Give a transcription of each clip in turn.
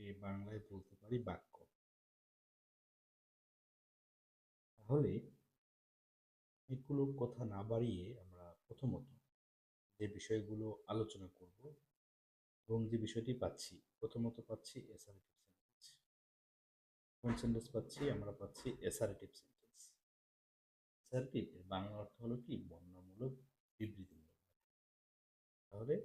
এটাকে বাংলায় বলতে পারি বাক্য। তাহলে এগুলো কথা না বাড়িয়ে আমরা প্রথমত যে বিষয়গুলো আলোচনা করব এবং যে বিষয়টি পাচ্ছি, প্রথমত পাচ্ছি অ্যাসার্টিভ সেন্টেন্স। কোন সেন্টেন্স পাচ্ছি? আমরা পাচ্ছি অ্যাসার্টিভ সেন্টেন্স। অ্যাসার্টিভ এর বাংলা অর্থ হলো কি? বর্ণনামূলক, বিবৃতিমূলক। তাহলে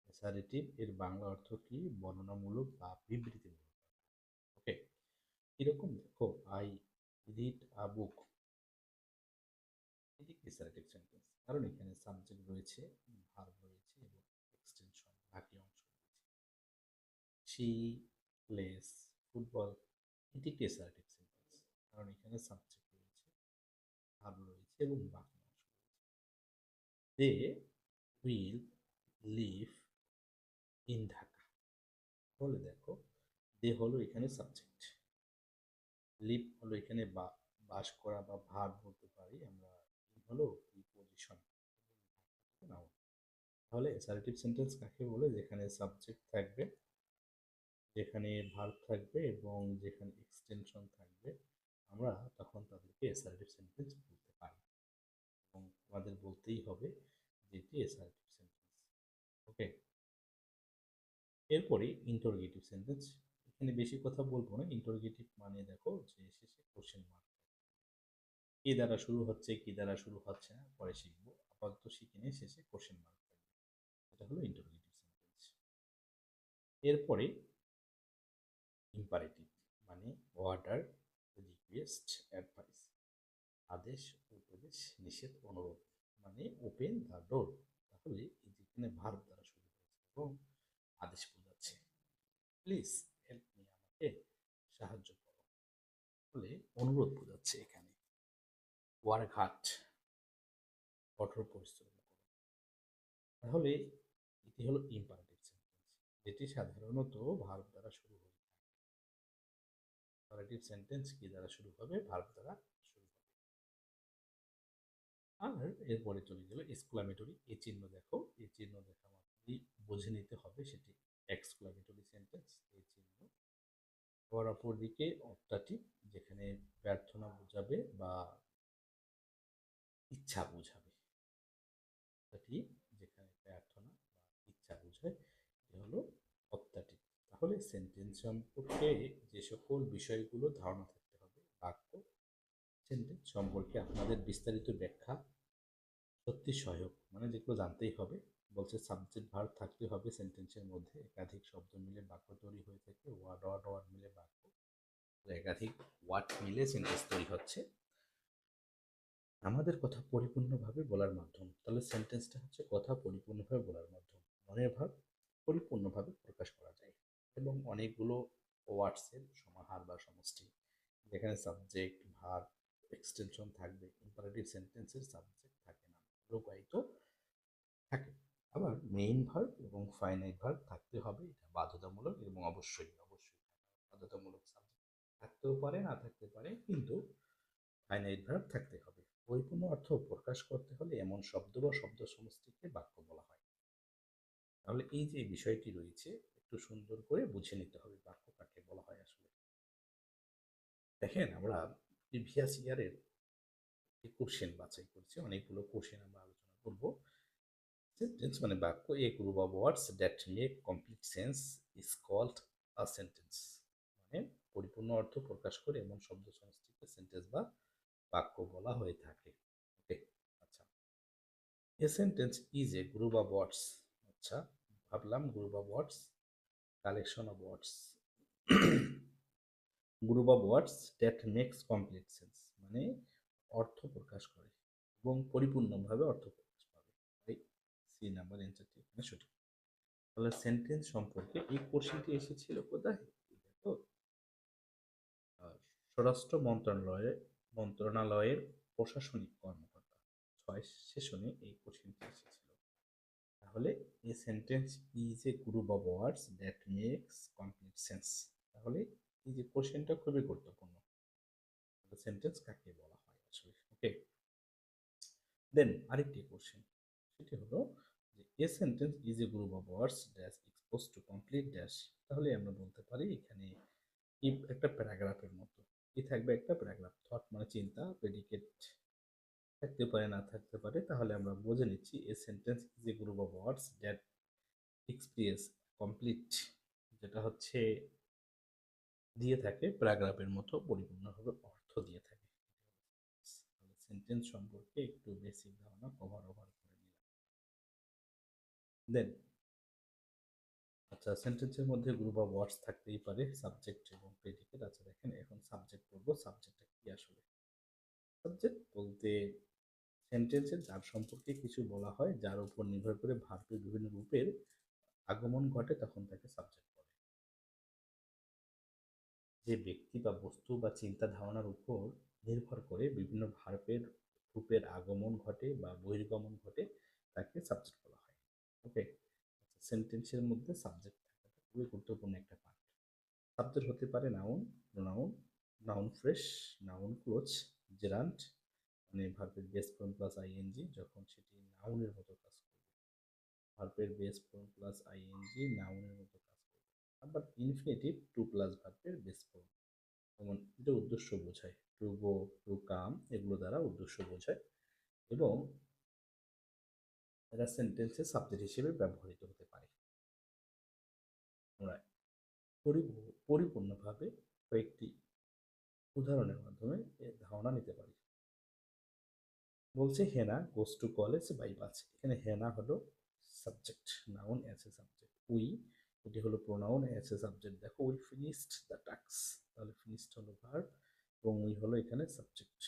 অ্যাসার্টিভ এর বাংলা অর্থ কি? বর্ণনামূলক বা বিবৃতিমূলক। ওকে, এরকম দেখো, আই রিড আ বুক, এটি অ্যাসার্টিভ সেন্টেন্স, কারণ এখানে সাবজেক্ট রয়েছে, ভার্ব রয়েছে এবং এক্সটেনশন বাকি অংশ রয়েছে। শি প্লেস ফুটবল, এটি একটি অ্যাসার্টিভ সেন্টেন্স, কারণ এখানে সাবজেক্ট রয়েছে, ভার্ব রয়েছে এবং বাকি অংশ রয়েছে। They will live in Dhaka, তাহলে দেখো, দে হলো এখানে সাবজেক্ট, লিভ হলো এখানে বাস করা বা ভার্ব বলতে পারি আমরা, হলো প্রিপজিশন, নাউন। তাহলে অ্যাসার্টিভ সেন্টেন্স কাকে বলে? যেখানে সাবজেক্ট থাকবে, যেখানে ভার্ব থাকবে এবং যেখানে এক্সটেনশন থাকবে, আমরা তখন তাদেরকে অ্যাসার্টিভ সেন্টেন্স বলতে পারি এবং আমাদের বলতেই হবে যে এটি অ্যাসার্টিভ সেন্টেন্স। ওকে, এরপরে ইন্টারোগেটিভ সেন্টেন্স। এখানে বেশি কথা বলবো না। ইন্টারোগেটিভ মানে দেখো যে শেষে কোশ্চেন মার্ক, কি দ্বারা শুরু হচ্ছে, কি দ্বারা শুরু হচ্ছে না পরে শিখবো, আপাতত শিখে নিয়ে শেষে কোশ্চেন মার্ক থাকবে। এটা হলো ইন্টারোগেটিভ সেন্টেন্স। এরপরে ইম্পারেটিভ মানে অর্ডার, রিকোয়েস্ট, অ্যাডভাইস, আদেশ, উপদেশ, নিষেধ, অনুরোধ, মানে ওপেন দ্য ডোর। তাহলে এই যেখানে ভার্ব দ্বারা শুরু হয়েছে এবং আদেশ বোঝাচ্ছে, প্লিজ হেল্প মি, আমাকে সাহায্য করো, বলে অনুরোধ বোঝাচ্ছে এখানে। ওয়ার্ক হার্ড, কঠোর পরিশ্রম করো। তাহলে এটি হলো ইম্পারেটিভ সেন্টেন্স, যেটি সাধারণত ভার্ব দ্বারা শুরু হয়ে থাকে। ইম্পারেটিভ সেন্টেন্স কি দ্বারা শুরু হবে? ভার্ব দ্বারা শুরু হবে। আর এরপরে চলে গেল এক্সক্লামেটরি। এই চিহ্ন দেখো, এই চিহ্ন দেখা মাত্রই বুঝে নিতে হবে সেটি এক্সক্লামেটরি সেন্টেন্স। এই চিহ্ন আবার অপর দিকে অপটাটিভ, যেখানে প্রার্থনা বোঝাবে বা ইচ্ছা বোঝাবে। অপটাটিভ যেখানে প্রার্থনা বা ইচ্ছা বোঝায়, এ হলো অপটাটিভ। তাহলে সেন্টেন্স সম্পর্কে যে সকল বিষয়গুলো ধারণা থাকতে হবে, বাক্য সেন্টেন্স সম্পর্কে আপনাদের বিস্তারিত ব্যাখ্যা সত্যি সহায়ক, মানে যেগুলো জানতেই হবে। বলছে সাবজেক্ট ভার্ব থাকতে হবে সেন্টেন্সের মধ্যে, একাধিক শব্দ মিলে বাক্য তৈরি হয়ে থাকে, ওয়ার্ড ওয়ার্ড ওয়ার্ড মিলে বাক্য, একাধিক ওয়ার্ড মিলে সেন্টেন্স তৈরি হচ্ছে আমাদের কথা পরিপূর্ণভাবে বলার মাধ্যম। তাহলে সেন্টেন্সটা হচ্ছে কথা পরিপূর্ণভাবে বলার মাধ্যম, মনের ভাব পরিপূর্ণভাবে প্রকাশ করা যায় এবং অনেকগুলো ওয়ার্ডসের সমাহার বা সমষ্টি, যেখানে সাবজেক্ট ভার্ব এক্সটেনশন থাকবে। ইম্পারেটিভ সেন্টেন্সের সাবজেক্ট থাকে না, লোকায়িত থাকে। আবার মেইন ভার্ব এবং ফাইনাইট ভার্ব থাকতে হবে, এটা বাধ্যতামূলক এবং অবশ্যই অবশ্যই বাধ্যতামূলক। সাবজেক্ট থাকতেও পারে, না থাকতে পারে, কিন্তু ফাইনাইট ভার্ব থাকতে হবে। পরিপূর্ণ অর্থ প্রকাশ করতে হলে এমন শব্দ বা শব্দ সমষ্টিকে বাক্য বলা হয়। তাহলে এই যে বিষয়টি রয়েছে, একটু সুন্দর করে বুঝে নিতে হবে বাক্য কাকে বলা হয় আসলে। দেখেন, আমরা প্রিভিয়াস ইয়ারের কোশ্চেন বাছাই করছি, অনেকগুলো কোশ্চেন আমরা আলোচনা করব। সেন্টেন্স মানে বাক্য, a group of words that make complete sense is called a sentence, মানে পরিপূর্ণ অর্থ প্রকাশ করে এমন শব্দ সমষ্টিকে সেন্টেন্স বা বাক্য বলা হয়ে থাকে। ওকে, আচ্ছা, a sentence is a group of words. আচ্ছা, ভাবলাম group of words, collection of words, group of words that makes complete sense, মানে অর্থ প্রকাশ করে এবং পরিপূর্ণভাবে অর্থ প্রকাশ পাবে। তাই সি নাম্বার অ্যান্সারটি এখানে সঠিক। তাহলে সেন্টেন্স সম্পর্কে এই কোশ্চেনটি এসেছিল কোথায়? দেখো, স্বরাষ্ট্র মন্ত্রণালয়ের প্রশাসনিক কর্মকর্তা 6 সেশনে এই কোশ্চেনটি এসেছিল। তাহলে a sentence is a group of words that makes complete sense. তাহলে এই যে কোশ্চেনটা খুবই গুরুত্বপূর্ণ, সেন্টেন্স কাকে বলা হয় আসলে। ওকে, দেন আরেকটি কোশ্চেন, সেটি হলো যে এ sentence is a group of words dash expose to complete dash, তাহলে আমরা বলতে পারি এখানে কি একটা প্যারাগ্রাফের মতো কি থাকবে, একটা প্যারাগ্রাফ। থট মানে চিন্তা, প্রেডিকেট থাকতে পারে না থাকতে পারে, তাহলে আমরা বুঝে নিচ্ছি এ sentence is a group of words that express complete, যেটা হচ্ছে দিয়ে থাকে প্যারাগ্রাফের মতো পরিপূর্ণভাবে অর্থ দিয়ে থাকে। সেন্টেন্স সম্পর্কে একটু বেসিক ধারণা ওভার করে নিলাম। দেন আচ্ছা, সেন্টেন্সের মধ্যে গ্রুপ অফ ওয়ার্ডস থাকতেই পারে, সাবজেক্ট এবং প্রেডিকেট। আচ্ছা দেখেন, এখন সাবজেক্ট পড়বো। সাবজেক্টটা কি আসলে? সাবজেক্ট বলতে সেন্টেন্সে যার সম্পর্কে কিছু বলা হয়, যার উপর নির্ভর করে ভার্বের বিভিন্ন রূপের আগমন ঘটে, তখন তাকে সাবজেক্ট বলে। যে ব্যক্তি বা বস্তু বা চিন্তা ধারণার উপর নির্ভর করে বিভিন্ন ভার্বের রূপের আগমন ঘটে বা বহির্গমন ঘটে, তাকে সাবজেক্ট বলা হয়। ওকে, সেন্টেন্সের মধ্যে সাবজেক্ট থাকাটা খুবই গুরুত্বপূর্ণ একটা পার্ট। সাবজেক্ট হতে পারে noun, pronoun, noun fresh, noun clause, gerund মানে ভার্বের বেস ফর্ম প্লাস আইএনজি যখন সেটি নাউনের মতো কাজ করবে। ভার্বের বেস ফর্ম প্লাস আইএনজি নাউনের মতো কাজ করবে। আবার ইনফিনিটিভ টু প্লাস ভার্বের বেস ফর্ম, যেমন এটা উদ্দেশ্য বোঝায়, টু গো, টু কাম, এগুলো দ্বারা উদ্দেশ্য বোঝায় এবং এরা সেন্টেন্সে সাবজেক্ট হিসেবে ব্যবহৃত হতে পারে। আমরা পরিপূর্ণভাবে কয়েকটি উদাহরণের মাধ্যমে এর ধারণা নিতে পারি। বলছে Hena goes to college by bus. এখানে হেনা হলো subject, noun as a subject. We, এটি হলো প্রোনাউন অ্যাজ এ সাবজেক্ট। দেখো, উই ফিনিশড দ্য টাস্ক, তাহলে ফিনিশড হলো ভার্ব এবং উই হলো এখানে subject.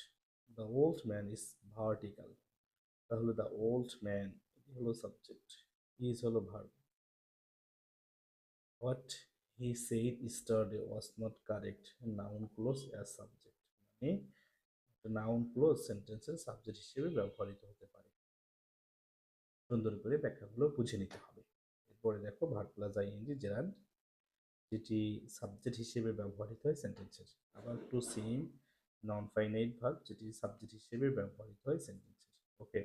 The old man is vertical, তাহলে দ্য ওল্ড ম্যান এটি হলো সাবজেক্ট, ইজ হলো verb. What he said yesterday was not correct, noun clause as subject. মানে নাউন ক্লোজ সেন্টেন্সের সাবজেক্ট হিসেবে ব্যবহৃত হতে পারে। সুন্দর করে ব্যাখ্যাগুলো বুঝে নিতে হবে। এরপরে দেখো, ভার্ব প্লাস আইএনজি জেরান্ড, যেটি সাবজেক্ট হিসেবে ব্যবহৃত হয় সেন্টেন্সের। আবার টু সিম, নন ফাইনাইট ভার্ব, যেটি সাবজেক্ট হিসেবে ব্যবহৃত হয় সেন্টেন্সের। ওকে,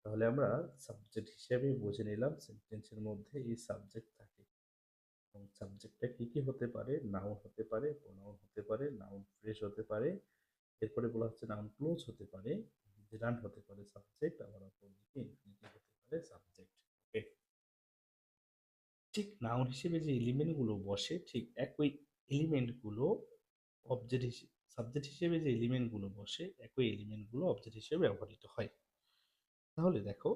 তাহলে আমরা সাবজেক্ট হিসেবে বুঝে নিলাম সেন্টেন্সের মধ্যে এই সাবজেক্ট থাকে এবং সাবজেক্টটা কি কি হতে পারে, নাউন হতে পারে, প্রোনাউন হতে পারে, নাউন ফ্রেশ হতে পারে, এরপরে বলা হচ্ছে নাউন ক্লোজ হতে পারে, জেরান্ড হতে পারে সাবজেক্ট, আবার অপরদিকে ইনফিনিটিভ হতে পারে সাবজেক্ট। ওকে, ঠিক নাউন হিসেবে যে এলিমেন্টগুলো বসে, ঠিক একই এলিমেন্টগুলো অবজেক্ট হিসেবে, সাবজেক্ট হিসেবে যে এলিমেন্টগুলো বসে, একই এলিমেন্টগুলো অবজেক্ট হিসেবে ব্যবহৃত হয়। তাহলে দেখো,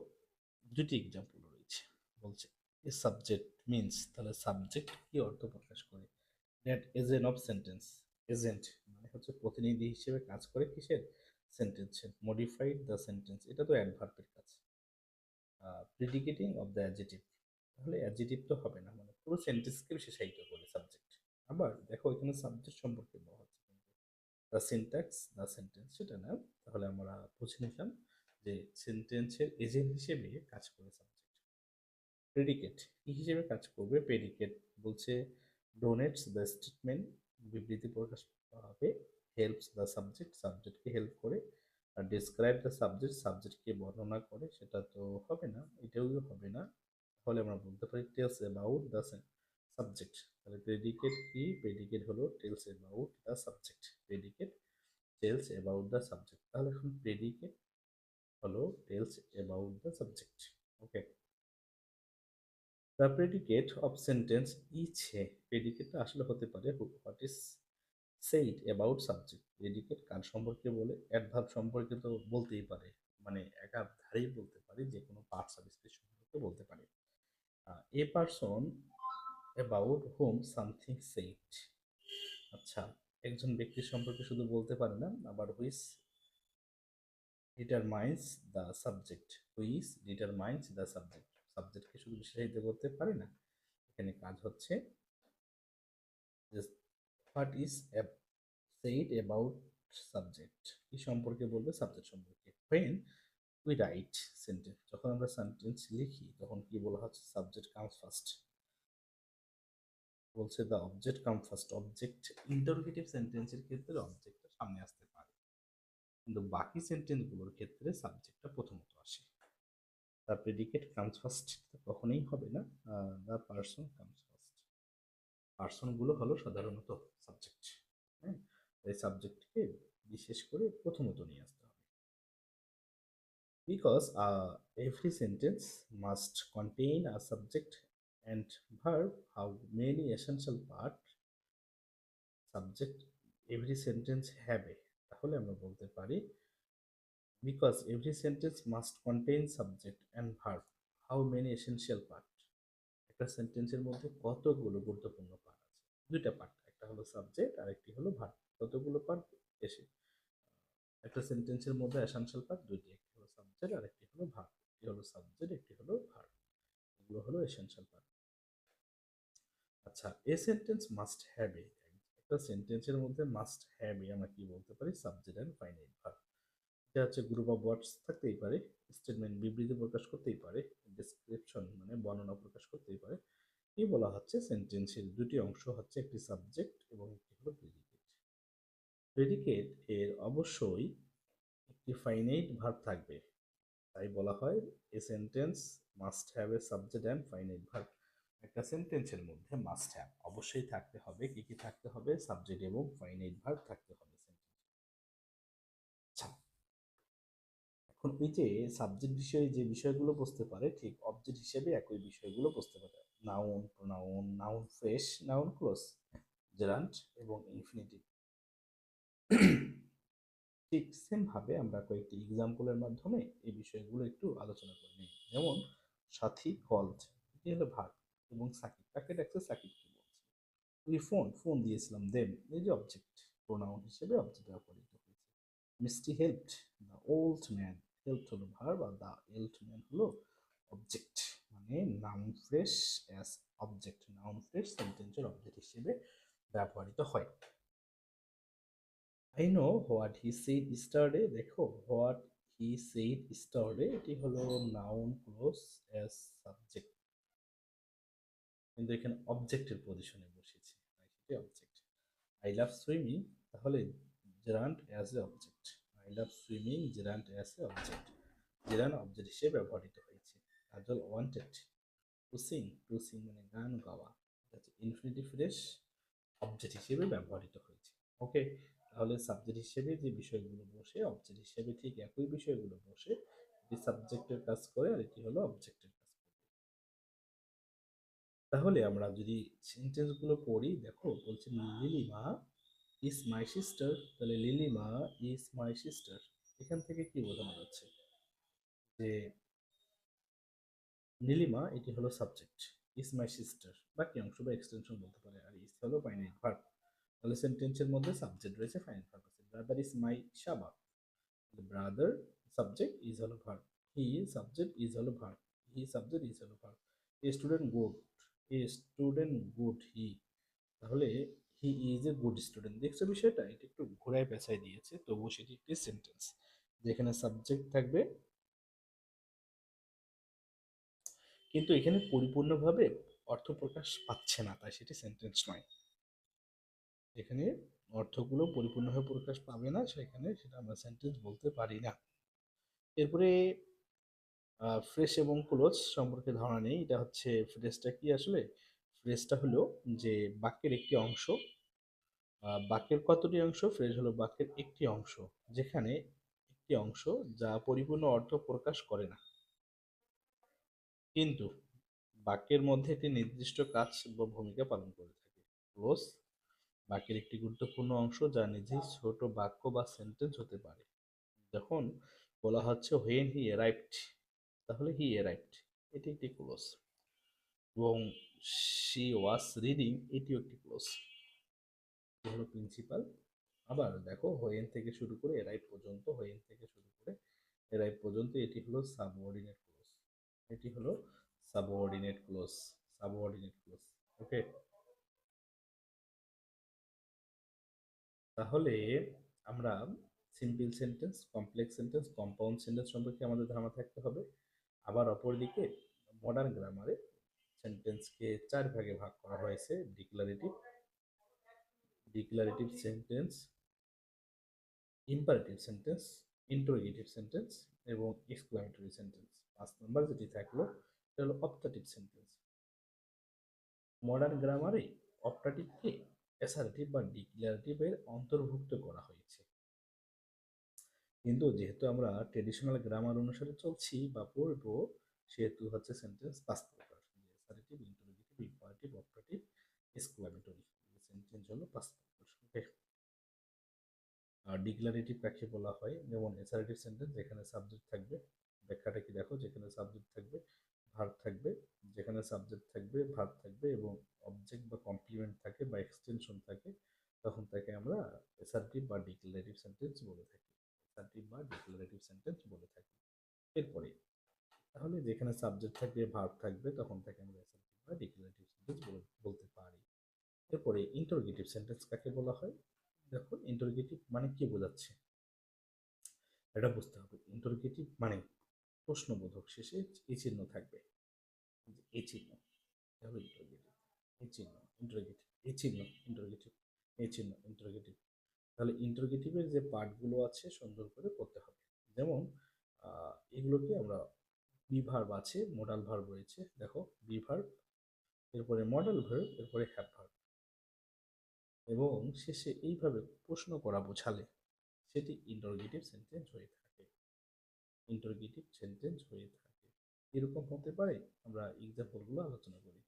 দুটি এক্সাম্পল রয়েছে। বলছে এ সাবজেক্ট মিনস, তাহলে সাবজেক্ট কি অর্থ প্রকাশ করে? That agent of sentence, agent মানে হচ্ছে প্রতিনিধি হিসেবে কাজ করে কিসের? সেন্টেন্সের। মডিফাইড দ্য সেন্টেন্স, এটা তো অ্যাডভার্বের কাজ। প্রিডিকেটিং অফ দ্য অ্যাডজেটিভ, তাহলে অ্যাডজেটিভ তো হবে না, মানে পুরো সেন্টেন্সকে বিশেষায়িত করে সাবজেক্ট। আবার দেখো, এখানে সাবজেক্ট সম্পর্কে বলা হচ্ছে দ্য সিনট্যাক্স দ্য সেন্টেন্স, সেটা না। তাহলে আমরা বুঝে নিলাম যে সেন্টেন্সের এজেন্ট হিসেবে কাজ করে সাবজেক্ট। প্রেডিকেট কি হিসেবে কাজ করবে? প্রেডিকেট বলছে ডোনেটস দ্য স্টেটমেন্ট, বিবৃতি প্রকাশ পাবে। হেল্পস দ্য সাবজেক্ট, সাবজেক্টকে হেল্প করে। আর ডিসক্রাইব দ্য সাবজেক্ট, সাবজেক্টকে বর্ণনা করে, সেটা তো হবে না, এটাও হবে না। তাহলে আমরা বলতে পারি টেলস অ্যাবাউট দ্য সাবজেক্ট। তাহলে প্রেডিকেট কি? প্রেডিকেট হলো tells about the subject. Predicate tells about the subject. তাহলে এখন প্রেডিকেট হলো tells about the subject. Okay, the predicate of sentence ইছে, প্রেডিকেটটা আসলে হতে পারে what is said about subject. Predicate কার সম্পর্কে বলে? অ্যাডভার্ব সম্পর্কে তো বলতেই পারে, মানে একাধারেই বলতে পারে, যে কোনো পার্টস অফ স্পিচ সম্পর্কে বলতে পারে। A person about whom something said, আচ্ছা, একজন ব্যক্তির সম্পর্কে শুধু বলতে পারে না, আবার which determines the subject, which determines the subject, সাবজেক্টকে শুধু বিশেষায়িত করতে পারে না, এখানে কাজ হচ্ছে what is said about subject, কি সম্পর্কে বলবে? সাবজেক্ট সম্পর্কে। হোয়েন উই রাইট সেন্টেন্স, যখন আমরা সেন্টেন্স লিখি তখন কি বলা হচ্ছে? Subject comes first. বলছে the object come first, object interrogative সেন্টেন্সের ক্ষেত্রে অবজেক্টটা সামনে আসতে পারে, কিন্তু বাকি সেন্টেন্সগুলোর ক্ষেত্রে সাবজেক্টটা প্রথমত আসে। দ্য প্রেডিকেট কামস ফার্স্ট কখনোই হবে না, দ্য পারসন কামস ফার্স্ট। পার্সনগুলো হলো সাধারণত সাবজেক্ট। হ্যাঁ, এই সাবজেক্টকে বিশেষ করে প্রথমত নিয়ে আসতে হবে। Because every sentence must contain a subject and verb, how many essential part subject every sentence have a, তাহলে আমরা বলতে পারি because every sentence must contain subject and verb, how many essential part, একটা সেন্টেন্সের মধ্যে কতগুলো গুরুত্বপূর্ণ পার্ট আছে। দুইটা পার্ট, একটা হলো সাবজেক্ট আর একটি হলো ভার্ব। কতগুলো পার্ট এসে একটা সেন্টেন্সের মধ্যে এসেনশিয়াল পার্ট দুইটি, একটি হলো সাবজেক্ট আর একটি হলো ভার্ব। একটি হলো সাবজেক্ট, একটি হলো ভার্ব, এগুলো হলো এসেনশিয়াল পার্ট। আচ্ছা, a sentence must have a, একটা সেন্টেন্সের মধ্যে মাস্ট হ্যাভ এ আমরা কি বলতে পারি, সাবজেক্ট অ্যান্ড ফাইনাইট ভার্ব। এটা হচ্ছে গ্রুপ অফ ওয়ার্ডস থাকতেই পারে, স্টেটমেন্ট বিবৃতি প্রকাশ করতেই পারে, ডেসক্রিপশন মানে বর্ণনা প্রকাশ করতেই পারে। কি বলা হচ্ছে, সেন্টেন্সের দুটি অংশ হচ্ছে একটি সাবজেক্ট এবং একটি হলো প্রেডিকেট। প্রেডিকেট এর অবশ্যই একটি ফাইনাইট ভার্ব থাকবে, তাই বলা হয় a sentence must have a subject and finite verb. একটা সেন্টেন্সের মধ্যে মাস্ট হ্যাভ অবশ্যই থাকতে হবে, কি কি থাকতে হবে, সাবজেক্ট এবং ফাইনাইট ভার্ব থাকতে হবে সেন্টেন্স। আচ্ছা, এখন এই যে সাবজেক্ট বিষয়ে যে বিষয়গুলো বসতে পারে, ঠিক অবজেক্ট হিসেবে একই বিষয়গুলো বসতে পারে। Noun, pronoun, noun fresh, noun clause, gerund এবং ইনফিনিটিভ। ঠিক সেম ভাবে আমরা কয়েকটি এক্সাম্পলের মাধ্যমে এই বিষয়গুলো একটু আলোচনা করে নিই। যেমন সাথী কলড, এটি হলো ভার্ব, এবং সাকিব তাকে ডাকছে, সাকিব কি বলছে। উই ফোন, ফোন দিয়েছিলাম, দেম এই যে অবজেক্ট, প্রোনাউন হিসেবে অবজেক্ট ব্যবহৃত হয়েছে। Mishti helped the old man, help হলো ভার্ব আর দ্য ওল্ড ম্যান হলো অবজেক্ট, মানে noun phrase as object, noun phrase সেন্টেন্সের অবজেক্ট হিসেবে ব্যবহৃত হয়। I know what he said yesterday, দেখো হোয়াট হি সেইড ইস্টারডে এটি হলো নাউন ক্লোজ অ্যাজ সাবজেক্ট, কিন্তু এখানে অবজেক্টের পজিশনে বসেছে, তাই সেটি অবজেক্ট। আই লাভ সুইমিং, তাহলে gerund as a object, I love swimming gerund as a object, gerund object হিসেবে ব্যবহৃত হয়েছে। কাজল ওয়ান্টেড টু সিং মানে গান গাওয়া, ইনফিনিটিভ ফ্রেশ অবজেক্ট হিসেবে ব্যবহৃত হয়েছে। ওকে, তাহলে সাবজেক্ট হিসেবে যে বিষয়গুলো বসে অবজেক্ট হিসেবে ঠিক একই বিষয়গুলো বসে, এটি সাবজেক্টের কাজ করে আর এটি হলো অবজেক্টের কাজ করে। তাহলে আমরা যদি সেন্টেন্সগুলো পড়ি, দেখো বলছে লিলিমা ইজ মাই সিস্টার, তাহলে লিলিমা ইজ মাই সিস্টার, এখান থেকে কি বোঝানো যাচ্ছে যে নীলিমা এটি হলো সাবজেক্ট, ইজ মাই সিস্টার বাকি অংশ বা এক্সটেনশন বলতে পারে, আর ইজ হলো ফাইনাইট ভার্ব। তাহলে সেন্টেন্সের মধ্যে সাবজেক্ট রয়েছে, ফাইনাইট ভার্ব আছে। Brother is my Shabab, brother subject, is হলো ভার্ব। হি সাবজেক্ট, ইজ হলো ভার্ব। হি সাবজেক্ট, ইজ হলো verb. A student good, a student good he, তাহলে he is a good student. দেখছো বিষয়টা, এটা একটু ঘোরায় পেঁচায় দিয়েছে, তবুও সেটি একটি সেন্টেন্স যেখানে সাবজেক্ট থাকবে, কিন্তু এখানে পরিপূর্ণভাবে অর্থ প্রকাশ পাচ্ছে না, তাই সেটি সেন্টেন্স নয়। এখানে অর্থগুলো পরিপূর্ণভাবে প্রকাশ পাবে না, সেখানে সেটা আমরা সেন্টেন্স বলতে পারি না। এরপরে ফ্রেশ এবং ক্লোজ সম্পর্কে ধারণা নেই। এটা হচ্ছে ফ্রেশটা কি আসলে, ফ্রেশটা হলো যে বাক্যের একটি অংশ, বাক্যের কতটি অংশ, ফ্রেশ হলো বাক্যের একটি অংশ, যেখানে একটি অংশ যা পরিপূর্ণ অর্থ প্রকাশ করে না, কিন্তু বাক্যের মধ্যে একটি নির্দিষ্ট কাজ বা ভূমিকা পালন করে থাকে। ক্লোজ বাক্যের একটি গুরুত্বপূর্ণ অংশ যা নিজেই ছোট বাক্য বা সেন্টেন্স হতে পারে। যখন বলা হচ্ছে হোয়েন হি অ্যারাইভড, তাহলে হি অ্যারাইভড এটি একটি ক্লোজ, এবং শি ওয়াজ রিডিং এটিও একটি ক্লোজ, এটি হলো প্রিন্সিপাল। আবার দেখো হোয়েন থেকে শুরু করে অ্যারাইভ পর্যন্ত, হোয়েন থেকে শুরু করে অ্যারাইভ পর্যন্ত এটি হলো সাবঅর্ডিনেট ক্লোজ, এটি হলো সাবঅর্ডিনেট ক্লোজ, সাবঅর্ডিনেট ক্লোজ। ওকে, তাহলে আমরা simple sentence, complex sentence, compound sentence সম্পর্কে আমাদের ধারণা থাকতে হবে। আবার অপরদিকে মডার্ন গ্রামারে সেন্টেন্সকে চার ভাগে ভাগ করা হয়েছে: declarative, declarative sentence, imperative sentence, interrogative sentence এবং এক্সক্লামেটরি সেন্টেন্স। 5 নম্বর যেটি থাকলো সেটা হলো অপটেটিভ সেন্টেন্স। মডার্ন গ্রামারে অপটাটিভকে অ্যাসার্টিভ বা ডিক্লারেটিভের অন্তর্ভুক্ত করা হয়েছে। কিন্তু যেহেতু আমরা ট্রেডিশনাল গ্রামার অনুসারে চলছি বা পড়বো, সেহেতু হচ্ছে সেন্টেন্স পাঁচ প্রকার: assertive, interrogative, imperative, optative, exclamatory. Sentence হলো পাঁচ প্রকার। ওকে। আর ডিক্লারেটিভ কাকে বলা হয়? যেমন অ্যাসার্টিভ সেন্টেন্স, যেখানে সাবজেক্ট থাকবে। ব্যাখ্যাটা কি দেখো, যেখানে সাবজেক্ট থাকবে, ভার্ব থাকবে, যেখানে সাবজেক্ট থাকবে, ভার্ব থাকবে এবং অবজেক্ট বা কমপ্লিমেন্ট থাকে বা এক্সটেনশন থাকে, তখন তাকে আমরা অ্যাসার্টিভ বা ডিক্লারেটিভ সেন্টেন্স বলে থাকি। অ্যাসার্টিভ বা ডিক্লারেটিভ সেন্টেন্স বলে থাকি। এরপরে তাহলে যেখানে সাবজেক্ট থাকবে, ভার্ব থাকবে, তখন তাকে আমরা অ্যাসার্টিভ বা ডিক্লারেটিভ সেন্টেন্স বলতে পারি। এরপরে ইন্টারোগেটিভ সেন্টেন্স কাকে বলা হয়? দেখো, ইন্টারোগেটিভ মানে কি বোঝাচ্ছে এটা বুঝতে হবে। ইন্টারোগেটিভ মানে প্রশ্নবোধক শেষে এই চিহ্ন থাকবে, এই চিহ্ন, তাহলে ইন্টারোগেটিভ। এই চিহ্ন ইন্টারোগেটিভ, এই চিহ্ন ইন্টারোগেটিভ, এই চিহ্ন ইন্টারোগেটিভ। তাহলে ইন্টারোগেটিভের যে পার্টগুলো আছে সুন্দর করে করতে হবে। যেমন এগুলোকে আমরা বি ভার্ব আছে, মডাল ভার্ব রয়েছে, দেখো বি ভার্ব, এরপরে মডাল ভার্ব, এরপরে হ্যাভ ভার্ব, এবং শেষে এইভাবে প্রশ্ন করা বোঝালে সেটি ইন্টারোগেটিভ সেন্টেন্স হয়ে থাকে। ইন্টারোগেটিভ সেন্টেন্স হয়ে থাকে। এরকম হতে পারে। আমরা এক্সাম্পলগুলো আলোচনা করি।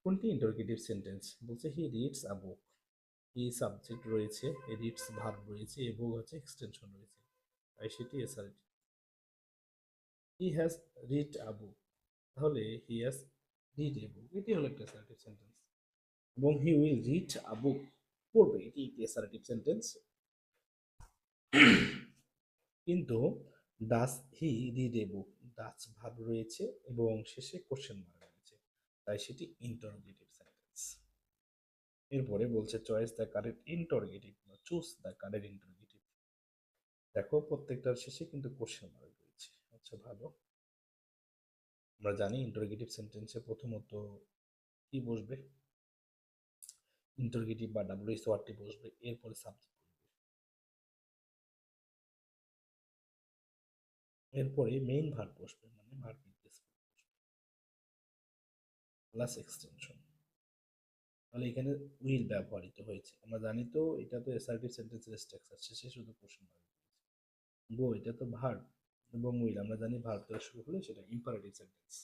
কোনটি ইন্টারোগেটিভ সেন্টেন্স? বলছে he reads a book. He subject রয়েছে, রিডস ভার্ব রয়েছে এবং হচ্ছে এক্সটেনশন রয়েছে, তাই সেটি SRT. He has read a book, তাহলে হি হ্যাজ রিড এ বুক, এটি হলো একটা অ্যাসার্টিভ সেন্টেন্স। এবং হি উইল রিড আ বুক, পড়বে, এটি একটি অ্যাসার্টিভ সেন্টেন্স। কিন্তু does he read a book, does verb রয়েছে এবং শেষে কোশ্চেন মার্ক রয়েছে, তাই সেটি ইন্টারোগেটিভ সেন্টেন্স। এরপরে বলছে চয়েস দ্য কারেক্ট ইন্টারোগেটিভ বা চুজ দ্য কারেক্ট ইন্টারোগেটিভ। দেখো প্রত্যেকটার শেষে কিন্তু কোশ্চেন মার্ক রয়েছে। আচ্ছা, ভালো। আমরা জানি ইন্টারোগেটিভ সেন্টেন্সে প্রথমত কি বসবে, ইন্টারোগেটিভ বা ডাব্লিউএস ওয়ার্ডটি বসবে, এরপরে সাবজেক্ট বসবে, এরপরে মেইন ভার্ব বসবে, মানে ভার্ব রিপ্লেস বসবে, প্লাস এক্সটেনশন। তাহলে এখানে উইল ব্যবহৃত হয়েছে। আমরা জানি তো এটা তো অ্যাসার্টিভ সেন্টেন্সের স্ট্রাকচার, শেষে শুধু কোশ্চেন মার্ক রয়েছে। গো, এটা তো ভার্ব, এবং উইল আমরা জানি ভার্ব দ্বারা শুরু হলে সেটা ইম্পারেটিভ সেন্টেন্স।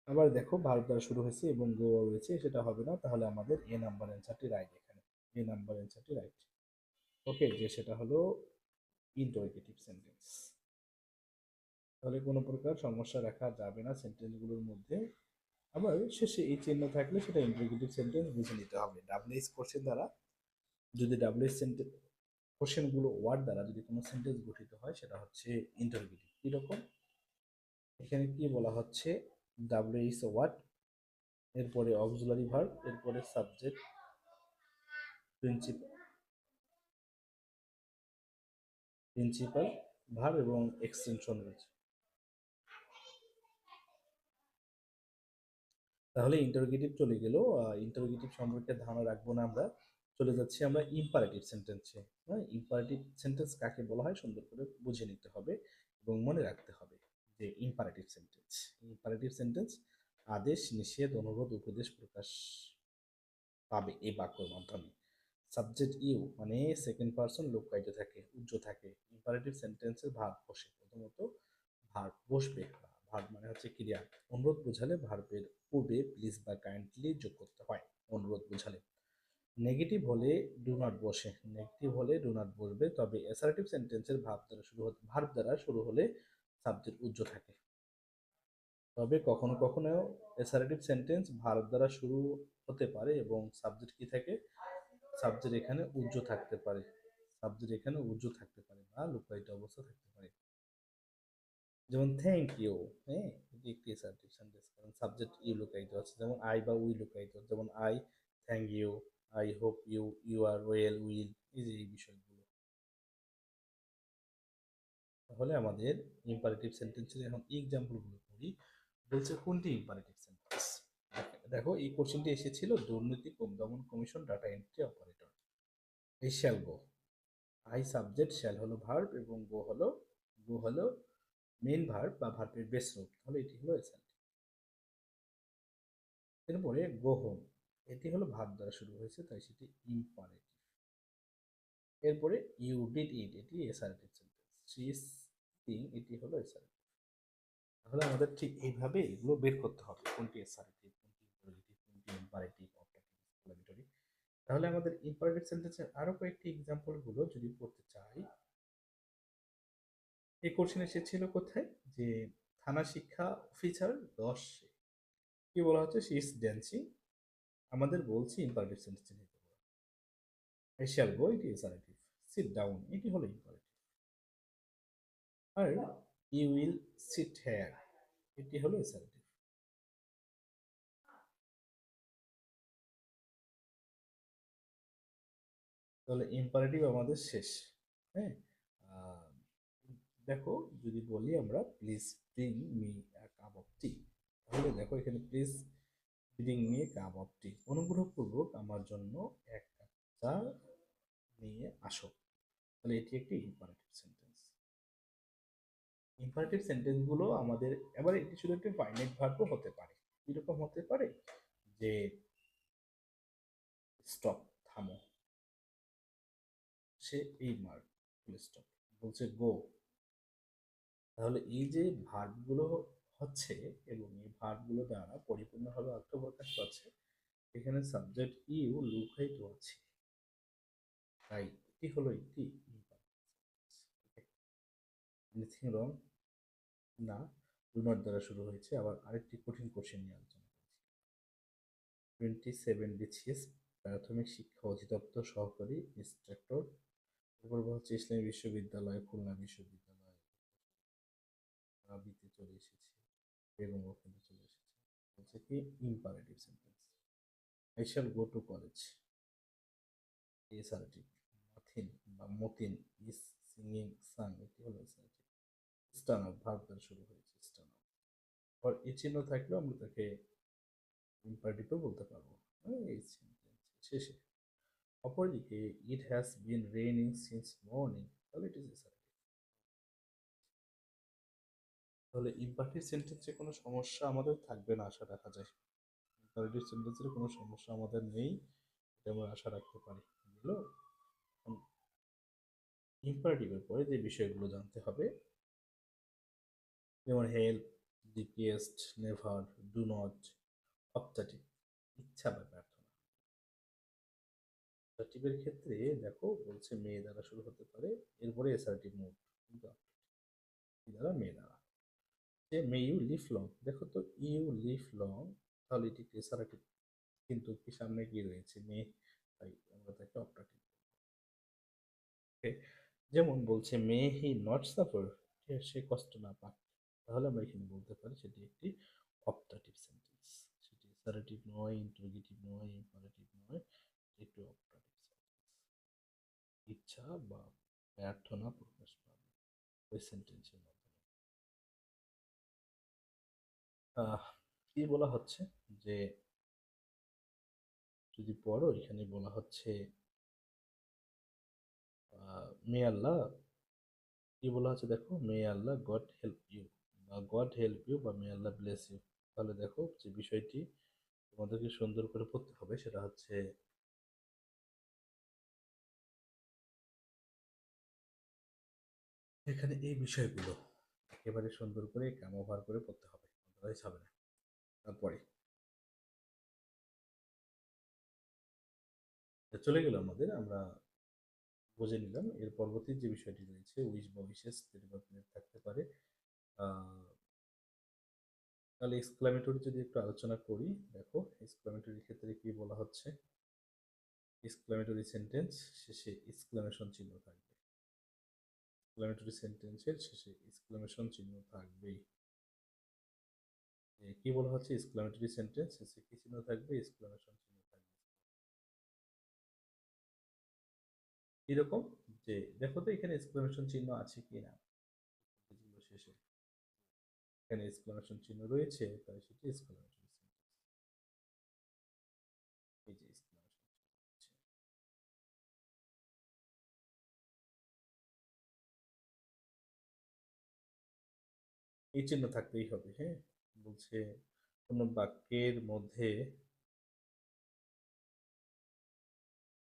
আবার দেখো ভার্ব দ্বারা শুরু হয়েছে এবং গো রয়েছে, সেটা হবে না, তাহলে আমাদের এ নাম্বার অ্যান্সারটি রাইট। এখানে এ নাম্বার অ্যান্সারটি রাইট। ওকে, যে সেটা হলো ইন্টারোগেটিভ সেন্টেন্স। তাহলে কোনো প্রকার সমস্যা রাখা যাবে না সেন্টেন্সগুলোর মধ্যে। আবার শেষে এই চিহ্ন থাকলে সেটা ইন্টারোগেটিভ সেন্টেন্স বুঝে নিতে হবে। ডাব্লিউএইচ কোশ্চেন দ্বারা যদি ডাব্লিউএইচ সেন্টেন্স কোশ্চেনগুলো ওয়ার্ড দ্বারা যদি কোনো সেন্টেন্স গঠিত হয়, সেটা হচ্ছে ইন্টারোগেটিভ। কীরকম? এখানে কি বলা হচ্ছে, ডাব্লিউএইচ ওয়ার্ড, এরপরে অক্সিলারি ভার্ব, এরপরে সাবজেক্ট, প্রিন্সিপাল প্রিন্সিপাল ভার্ব এবং এক্সটেনশন রয়েছে। তাহলে ইন্টারোগেটিভ চলে গেল। ইন্টারোগেটিভ সম্পর্কে ধারণা রাখবো না আমরা। চলে যাচ্ছি আমরা ইম্পারেটিভ সেন্টেন্সে। হ্যাঁ, ইম্পারেটিভ সেন্টেন্স কাকে বলা হয় সুন্দর করে বুঝে নিতে হবে এবং মনে রাখতে হবে যে ইম্পারেটিভ সেন্টেন্স। ইম্পারেটিভ সেন্টেন্স আদেশ, নিষেধ, অনুরোধ, উপদেশ প্রকাশ পাবে এই বাক্যের মাধ্যমে। সাবজেক্ট ইউ মানে সেকেন্ড পারসন লোকায়িত থাকে, উজ্জ থাকে। ইম্পারেটিভ সেন্টেন্সের ভার্ব বসে, প্রথমত ভার্ব বসবে। ভার্ব মানে হচ্ছে ক্রিয়া। অনুরোধ বোঝালে ভার্বের পূর্বে প্লিজ বা কাইন্ডলি যোগ করতে হয়, অনুরোধ বোঝালে। নেগেটিভ হলে ডু নট বসে, নেগেটিভ হলে ডু নট বসবে। তবে অ্যাসার্টিভ সেন্টেন্সের ভার্ব দ্বারা শুরু হলে সাবজেক্ট উজ্জ থাকে। তবে কখনো কখনো অ্যাসার্টিভ সেন্টেন্স ভার্ব দ্বারা শুরু হতে পারে এবং সাবজেক্ট কি থাকে, সাবজেক্ট এখানে উজ্জ থাকতে পারে, সাবজেক্ট এখানে উজ্জ থাকতে পারে বা লুকায়িত অবস্থা থাকতে পারে। যেমন থ্যাংক ইউ, হ্যাঁ, এটি একটি অ্যাসার্টিভ সেন্টেন্স, কারণ সাবজেক্ট ইউ লুকায়িত আছে। যেমন আই বা উই লুকায়িত, যেমন I thank you, I hope you, you are well, will, এই যে এই বিষয়গুলো। তাহলে আমাদের ইম্পারেটিভ সেন্টেন্সের এখন এক্সাম্পলগুলো করি। বলছে কোনটি ইম্পারেটিভ সেন্টেন্স। দেখো এই কোশ্চেনটি এসেছিল দুর্নীতি দমন কমিশন ডাটা এন্ট্রি অপারেটর। এই shall go, I subject, shall হলো ভার্ব এবং গো হলো মেইন ভার্ব বা ভার্বের বেস রূপ, তাহলে এটি হলো এসএলটি। এরপরে গো হোম, এটি হলো ভার্ব দ্বারা শুরু হয়েছে, তাই সেটি ইম্পারেটিভ। এরপরে ইউ ডিড ইট, এটি assertive sentence. She is Singh, এটি হলো অ্যাসার্টিভ। তাহলে আমাদের ঠিক এইভাবে এগুলো বের করতে হবে, কোনটি অ্যাসার্টিভ, কোনটি ইম্পারেটিভ, কোনটি ইম্পারেটিভ, অবজেক্টিভ, এক্সক্লেমেটরি। তাহলে আমাদের ইম্পারেটিভ সেন্টেন্সের আরো কয়েকটি এক্সাম্পল গুলো যদি পড়তে চাই, এই কোশ্চেন এসেছিল কোথায়, যে থানা শিক্ষা অফিসার 10 কি বলা হচ্ছে, শি ইজ ড্যান্সিং, আমাদের বলছি ইম্পারেটিভ সেন্টেন্স নিতে হবে। আই শ্যাল গো, এটি অ্যাসার্টিভ। সিট ডাউন, এটি হলো ইম্পারেটিভ। আর ইউ উইল সিট হেয়ার, এটি হলো অ্যাসার্টিভ। তাহলে ইম্পারেটিভ আমাদের শেষ। হ্যাঁ, আহ, দেখো যদি বলি আমরা please bring me a cup of tea, তাহলে দেখো এখানে please bring me a cup of tea, অনুগ্রহপূর্বক আমার জন্য এক কাপ চা নিয়ে আসো। তাহলে এটি একটি ইম্পারেটিভ সেন্টেন্স। ইম্পারেটিভ সেন্টেন্স গুলো আমাদের, এবার এটি শুধু একটি ফাইনাইট ভার্বও হতে পারে। এরকম হতে পারে যে স্টপ, থামো, সে এই মার, স্টপ বলছে গো। তাহলে এই যে ভার্বগুলো হচ্ছে এবং এই ভার্বগুলো দ্বারা পরিপূর্ণভাবে অর্থ প্রকাশ পাচ্ছে, এখানে সাবজেক্ট ইউ লুকায়িত আছে, তাই এটি হলো একটি এনিথিং রং না, ডু নট দ্বারা শুরু হয়েছে। আবার আরেকটি কঠিন কোশ্চেন নিয়ে আলোচনা করছি। 27 বিসিএস প্রাথমিক শিক্ষা অধিদপ্তর সহকারী ইন্সট্রাক্টর, এরপর হচ্ছে ইসলামী বিশ্ববিদ্যালয়, খুলনা বিশ্ববিদ্যালয়, রাবিতে চলে এসেছে, বেগম রোকেয়াতে চলে এসেছে। বলছে কি imperative sentence. I shall go to college, assertive. মাথিন বা মতিন ইজ সিঙ্গিং সাং, এটি হলো এসারেটিভ। স্টান আপ, ভার্ব দ্বারা শুরু হয়েছে, স্টান আপ। আর এই চিহ্ন থাকলেও আমরা তাকে ইম্পারেটিভও বলতে পারবো। এই সেন্টেন্স শেষে অপরদিকে it has been raining since morning, তাহলে ইট ইজ এসারেটিভ। তাহলে ইম্পারেটিভ সেন্টেন্সে কোনো সমস্যা আমাদের থাকবে না আশা রাখা যায়। ইম্পারেটিভ সেন্টেন্সের কোনো সমস্যা আমাদের নেই, এটা আমরা আশা রাখতে পারি। বুঝলো? ইম্পারেটিভের পরে যে বিষয়গুলো জানতে হবে, যেমন help, request, never, do not, optative, ইচ্ছা বা প্রার্থনা। অপটেটিভের ক্ষেত্রে দেখো বলছে মেয়ে দ্বারা শুরু হতে পারে, এরপরে অ্যাসার্টিভ মুড, কিন্তু দ্বারা মেয়ে দ্বারা। যে মে ইউ লিভ লং, দেখো তো ইউ লিভ লং, তাহলে এটি অ্যাসার্টিভ, কিন্তু কি সামনে কি রয়েছে মেয়ে, তাই আমরা তাকে অপটেটিভ। যেমন বলছে মে হি নট সাফার, সে কষ্ট না পাক, তাহলে আমরা এখানে বলতে পারি সেটি একটি অপটেটিভ সেন্টেন্স। সেটি অ্যাসারেটিভ নয়, ইন্টারোগেটিভ নয়, ইম্পারেটিভ নয়, একটি অপটেটিভ সেন্টেন্স। ইচ্ছা বা প্রার্থনা প্রকাশ পাবে ওই সেন্টেন্সের মাধ্যমে। কি বলা হচ্ছে, যে যদি পড়ো এখানে বলা হচ্ছে মে আল্লাহ, কি বলা হচ্ছে দেখো, মে আল্লাহ গড হেল্প ইউ, বা গড হেল্প ইউ, বা মে আল্লাহ ব্লেস ইউ। তাহলে দেখো যে বিষয়টি তোমাদেরকে সুন্দর করে পড়তে হবে সেটা হচ্ছে এখানে এই বিষয়গুলো একেবারে সুন্দর করে ক্যামোভার করে পড়তে হবে, অতটাই হবে না। তারপরে চলে গেল আমাদের, আমরা বুঝে নিলাম এর পরবর্তী যে বিষয়টি রয়েছে উইশ বা উইশেস ডেরিভেটিভ থাকতে পারে। তাহলে এক্সক্লামেটরি যদি একটু আলোচনা করি, দেখো এক্সক্লামেটরির ক্ষেত্রে কি বলা হচ্ছে, এক্সক্লামেটরি সেন্টেন্স শেষে এক্সক্লামেশন চিহ্ন থাকবে। এক্সক্লামেটরি সেন্টেন্সের শেষে এক্সক্লামেশন চিহ্ন থাকবেই। কি বলা হচ্ছে, এক্সক্লামেটরি সেন্টেন্স শেষে কি চিহ্ন থাকবে, এক্সক্লামেশন চিহ্ন থাকবে। এরকম যে দেখো তো এখানে এক্সক্লামেশন চিহ্ন আছে কি না, শেষে এখানে এক্সক্লামেশন চিহ্ন রয়েছে, তাই সেটি এক্সক্লামেটরি সেন্টেন্স। এই যে এক্সক্লামেশন এই চিহ্ন থাকতেই হবে। হ্যাঁ, বলছে কোনো বাক্যের মধ্যে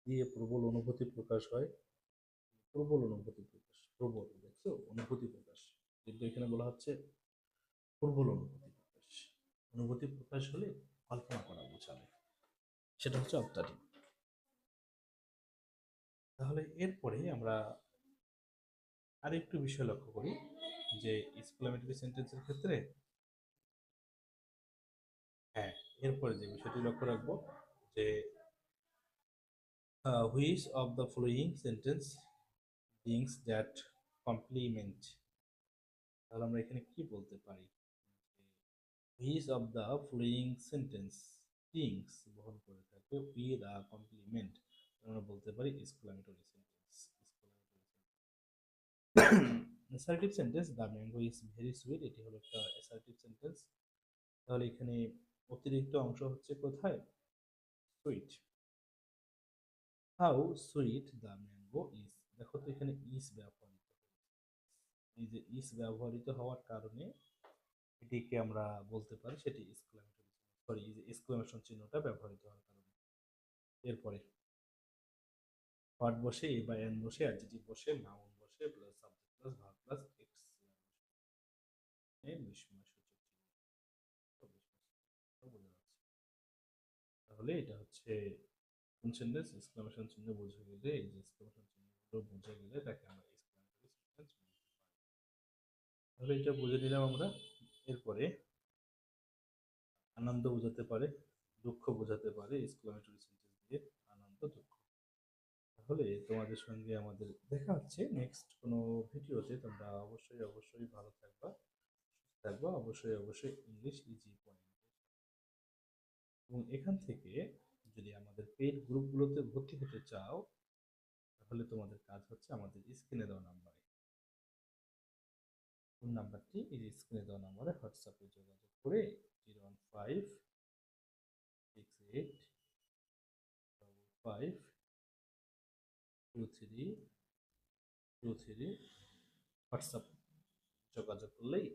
দিয়ে প্রবল অনুভূতি প্রকাশ হয়, প্রবল অনুভূতি প্রকাশ, প্রবল দেখছো অনুভূতি প্রকাশ, কিন্তু এখানে বলা হচ্ছে প্রবল অনুভূতি প্রকাশ। অনুভূতি প্রকাশ হলে কল্পনা করা বোঝাবে, সেটা হচ্ছে অবতারিক। তাহলে এরপরে আমরা আরেকটু বিষয় লক্ষ্য করি যে এক্সক্লেমেটরি সেন্টেন্সের ক্ষেত্রে, হ্যাঁ, এরপরে যে বিষয়টি লক্ষ্য রাখবো যে which of the following sentence things that compliment. তাহলে আমরা এখানে কি বলতে পারি, which of the following sentence things বহন করে থাকে উইথ আ কমপ্লিমেন্ট, আমরা বলতে পারি exclamatory sentence. Assertive sentence, the mango is very sweet, এটি হলো একটা অ্যাসার্টিভ সেন্টেন্স। তাহলে এখানে অতিরিক্ত অংশ হচ্ছে কোথায়, sweet. How sweet the mango is, দেখো তো এখানে ইজ ব্যবহৃত, এই যে ইজ ব্যবহৃত হওয়ার কারণে এটিকে আমরা বলতে পারি সেটি এক্সক্লেমেটরি, সরি এই যে এক্সক্লেমেশন চিহ্নটা ব্যবহৃত হওয়ার কারণে। এরপরে হোয়াট বসে, এ বা এন বসে, অ্যাডজেক্টিভ বসে, নাউন বসে, plus subject plus verb plus বিস্ময়সূচক চিহ্ন বোঝা যাচ্ছে। তাহলে এটা হচ্ছে কোন সেন্টেন্স, এক্সক্লেমেশন চিহ্ন বুঝে গেলে, এই যে এক্সক্লেমেশন চিহ্নগুলো বুঝে গেলে তাকে আমরা এক্সক্লেমেটরি সেন্টেন্স বলতে পারি। তাহলে এটা বুঝে নিলাম আমরা। এরপরে আনন্দ বোঝাতে পারে, দুঃখ বোঝাতে পারে এক্সক্লেমেটরি সেন্টেন্স দিয়ে, আনন্দ দুঃখ। তাহলে তোমাদের সঙ্গে আমাদের দেখা হচ্ছে নেক্সট কোনো ভিডিওতে। তোমরা অবশ্যই অবশ্যই ভালো থাকবা, থাকবা, অবশ্যই অবশ্যই ইংলিশ ইজি পয়েন্ট। এবং এখান থেকে যদি আমাদের পেইড গ্রুপগুলোতে ভর্তি হতে চাও, তাহলে তোমাদের কাজ হচ্ছে আমাদের স্ক্রিনে দেওয়া নাম্বারে, কোন নাম্বারটি, এই যে স্ক্রিনে দেওয়া নাম্বারে হোয়াটসঅ্যাপে যোগাযোগ করে 01568552323 হোয়াটসঅ্যাপ যোগাযোগ করলেই